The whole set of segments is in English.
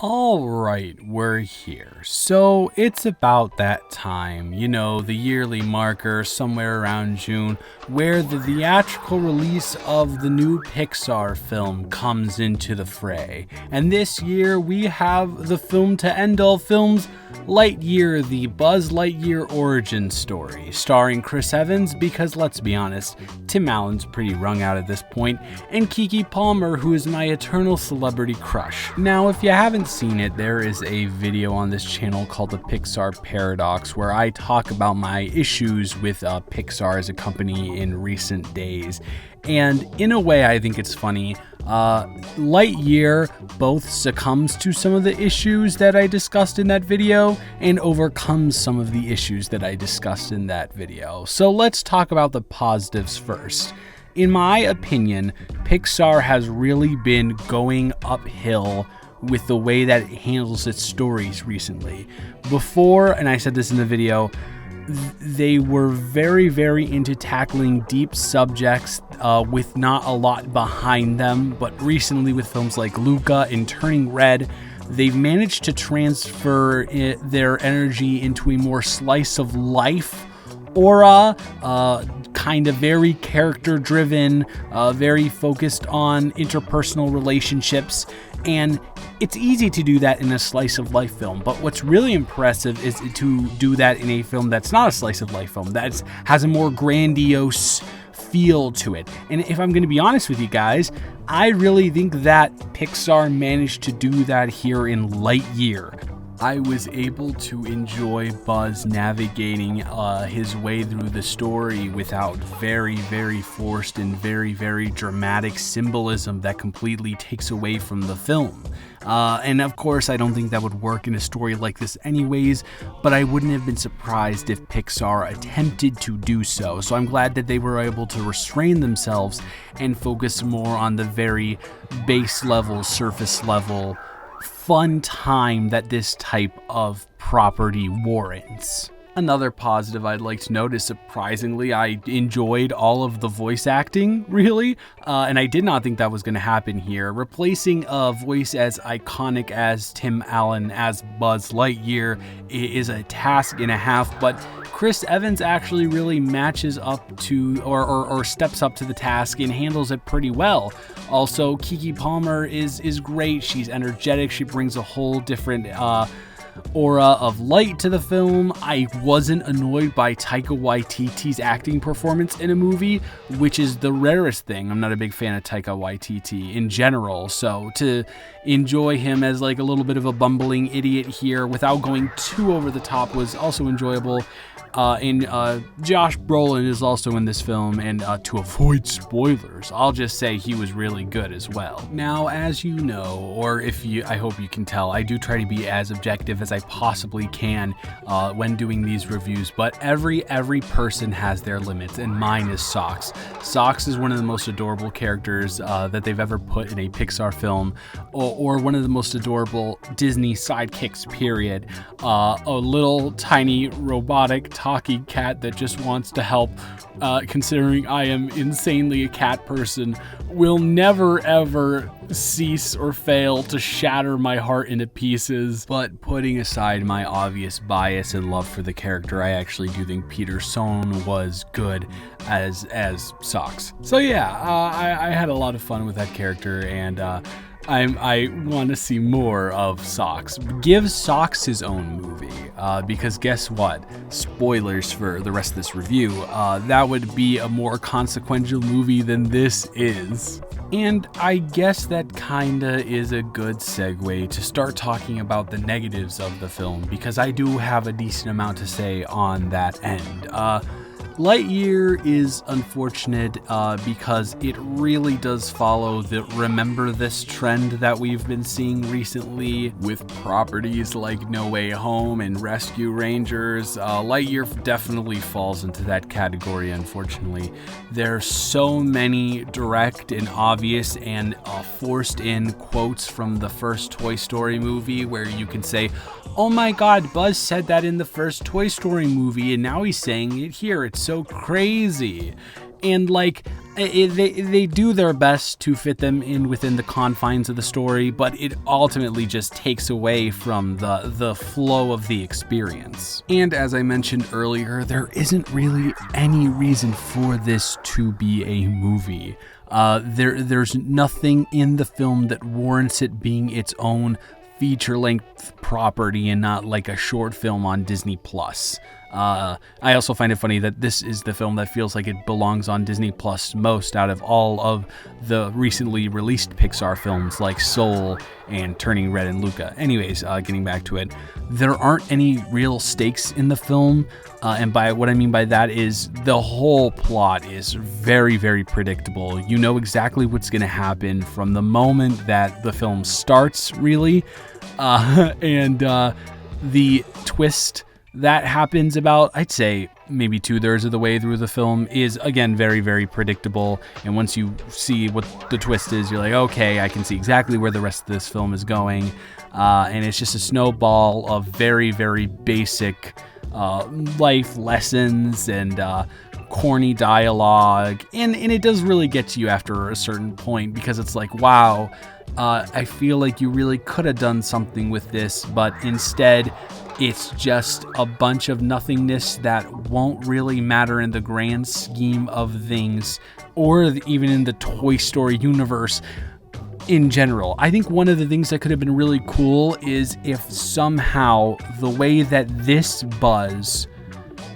Alright, we're here. So it's about that time, the yearly marker somewhere around June, where the theatrical release of the new Pixar film comes into the fray. And this year we have the film to end all films, Lightyear, the Buzz Lightyear origin story, starring Chris Evans, because let's be honest, Tim Allen's pretty wrung out at this point, and Keke Palmer, who is my eternal celebrity crush. Now, if you haven't seen it, there is a video on this channel called The Pixar Paradox, where I talk about my issues with Pixar as a company in recent days. And in a way, I think it's funny. Lightyear both succumbs to some of the issues that I discussed in that video and overcomes some of the issues that I discussed in that video. So let's talk about the positives first. In my opinion, Pixar has really been going uphill with the way that it handles its stories recently. Before, and I said this in the video, they were very, very into tackling deep subjects with not a lot behind them, but recently with films like Luca and Turning Red, they've managed to transfer their energy into a more slice of life aura, kind of very character driven, very focused on interpersonal relationships, and it's easy to do that in a slice of life film, but what's really impressive is to do that in a film that's not a slice of life film, that has a more grandiose feel to it. And if I'm going to be honest with you guys, I really think that Pixar managed to do that here in Lightyear. I was able to enjoy Buzz navigating his way through the story without very, very forced and very, very dramatic symbolism that completely takes away from the film. And of course, I don't think that would work in a story like this anyways, but I wouldn't have been surprised if Pixar attempted to do so. So I'm glad that they were able to restrain themselves and focus more on the very base level, surface level fun time that this type of property warrants. Another positive I'd like to note is, surprisingly, I enjoyed all of the voice acting, really, and I did not think that was going to happen here. Replacing a voice as iconic as Tim Allen as Buzz Lightyear is a task and a half, but Chris Evans actually really matches up to or steps up to the task and handles it pretty well. Also, Keke Palmer is great. She's energetic. She brings a whole different aura of light to the film. I wasn't annoyed by Taika Waititi's acting performance in a movie, which is the rarest thing. I'm not a big fan of Taika Waititi in general, so to enjoy him as like a little bit of a bumbling idiot here without going too over the top was also enjoyable. And Josh Brolin is also in this film, and to avoid spoilers, I'll just say he was really good as well. Now, as you know, or I hope you can tell, I do try to be as objective as I possibly can when doing these reviews, but every person has their limits, and mine is Socks. Socks is one of the most adorable characters that they've ever put in a Pixar film, or one of the most adorable Disney sidekicks, period. A little tiny robotic talky cat that just wants to help, considering I am insanely a cat person, will never ever cease or fail to shatter my heart into pieces. But putting aside my obvious bias and love for the character, I actually do think Peter Sohn was good as Socks. So yeah, I had a lot of fun with that character, and I want to see more of Socks. Give Socks his own movie, because guess what? Spoilers for the rest of this review. That would be a more consequential movie than this is. And I guess that kinda is a good segue to start talking about the negatives of the film, because I do have a decent amount to say on that end. Lightyear is unfortunate because it really does follow the remember this trend that we've been seeing recently with properties like No Way Home and Rescue Rangers. Lightyear definitely falls into that category, unfortunately. There's so many direct and obvious and forced in quotes from the first Toy Story movie where you can say, oh my god, Buzz said that in the first Toy Story movie and now he's saying it here. It's so crazy. And like, they do their best to fit them in within the confines of the story, but it ultimately just takes away from the flow of the experience. And as I mentioned earlier, there isn't really any reason for this to be a movie. There's nothing in the film that warrants it being its own feature-length property and not like a short film on Disney+. I also find it funny that this is the film that feels like it belongs on Disney Plus most out of all of the recently released Pixar films like Soul and Turning Red and Luca. Anyways, getting back to it, there aren't any real stakes in the film, and by what I mean by that is the whole plot is very, very predictable. You know exactly what's going to happen from the moment that the film starts, really, and the twist that happens about, I'd say, maybe 2/3 of the way through the film is, again, very, very predictable. And once you see what the twist is, you're like, okay, I can see exactly where the rest of this film is going. And it's just a snowball of very, very basic life lessons and corny dialogue. And it does really get to you after a certain point, because it's like, wow, I feel like you really could have done something with this, but instead it's just a bunch of nothingness that won't really matter in the grand scheme of things, or even in the Toy Story universe in general. I think one of the things that could have been really cool is if somehow the way that this Buzz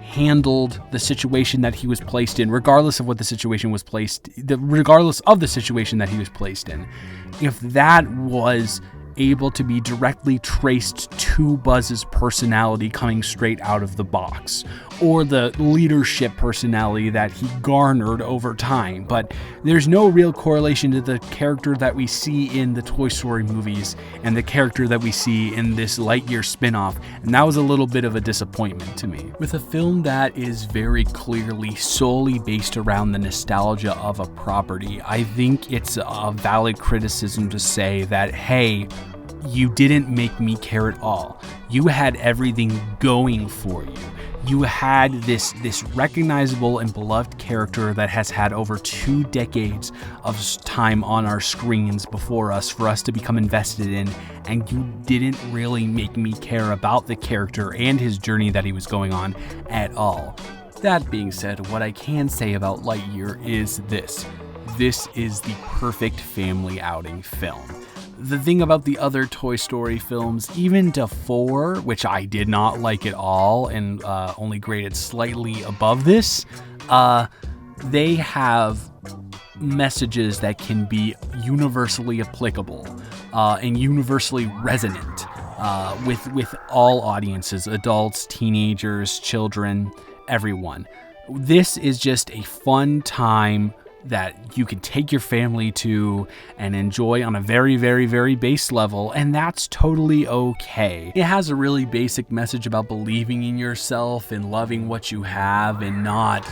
handled the situation that he was placed in, regardless of the situation that he was placed in, if that was able to be directly traced to Buzz's personality coming straight out of the box, or the leadership personality that he garnered over time. But there's no real correlation to the character that we see in the Toy Story movies and the character that we see in this Lightyear spin-off, and that was a little bit of a disappointment to me. With a film that is very clearly solely based around the nostalgia of a property, I think it's a valid criticism to say that, hey, you didn't make me care at all. You had everything going for you. You had this recognizable and beloved character that has had over 2 decades of time on our screens before us for us to become invested in, and you didn't really make me care about the character and his journey that he was going on at all. That being said, what I can say about Lightyear is this. This is the perfect family outing film. The thing about the other Toy Story films, even to 4, which I did not like at all and only graded slightly above this, they have messages that can be universally applicable and universally resonant with all audiences, adults, teenagers, children, everyone. This is just a fun time that you can take your family to and enjoy on a very, very, very base level, and that's totally okay. It has a really basic message about believing in yourself and loving what you have and not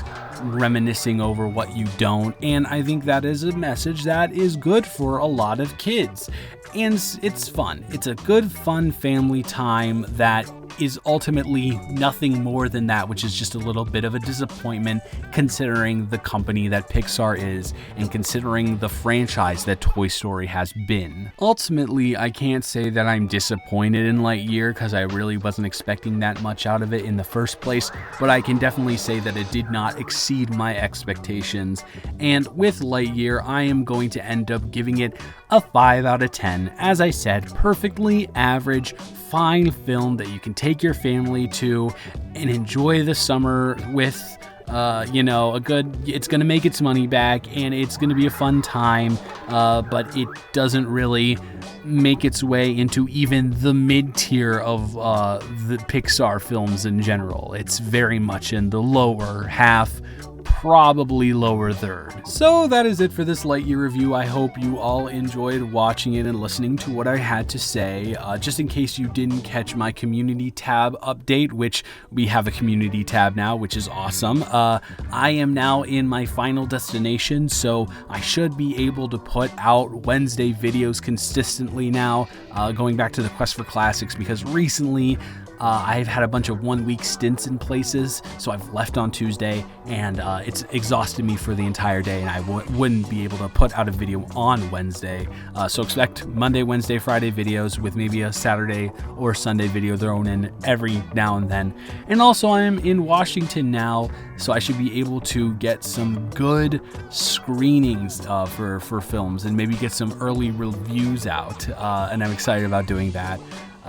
reminiscing over what you don't, and I think that is a message that is good for a lot of kids, and it's fun. It's a good, fun family time that is ultimately nothing more than that, which is just a little bit of a disappointment considering the company that Pixar is and considering the franchise that Toy Story has been. Ultimately, I can't say that I'm disappointed in Lightyear because I really wasn't expecting that much out of it in the first place, but I can definitely say that it did not exceed my expectations. And with Lightyear, I am going to end up giving it a 5 out of 10. As I said, perfectly average, fine film that you can take your family to and enjoy the summer with. It's going to make its money back and it's going to be a fun time, but it doesn't really make its way into even the mid-tier of the Pixar films in general. It's very much in the lower half, probably lower third. So that is it for this Lightyear review. I hope you all enjoyed watching it and listening to what I had to say. Just in case you didn't catch my community tab update, which we have a community tab now, which is awesome. I am now in my final destination, so I should be able to put out Wednesday videos consistently now. going back to the quest for classics, because recently I've had a bunch of 1-week stints in places, so I've left on Tuesday, and it's exhausted me for the entire day, and I wouldn't be able to put out a video on Wednesday. So expect Monday, Wednesday, Friday videos with maybe a Saturday or Sunday video thrown in every now and then. And also I'm in Washington now, so I should be able to get some good screenings for films and maybe get some early reviews out, and I'm excited about doing that.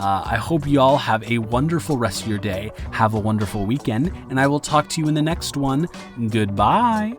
I hope you all have a wonderful rest of your day. Have a wonderful weekend, and I will talk to you in the next one. Goodbye.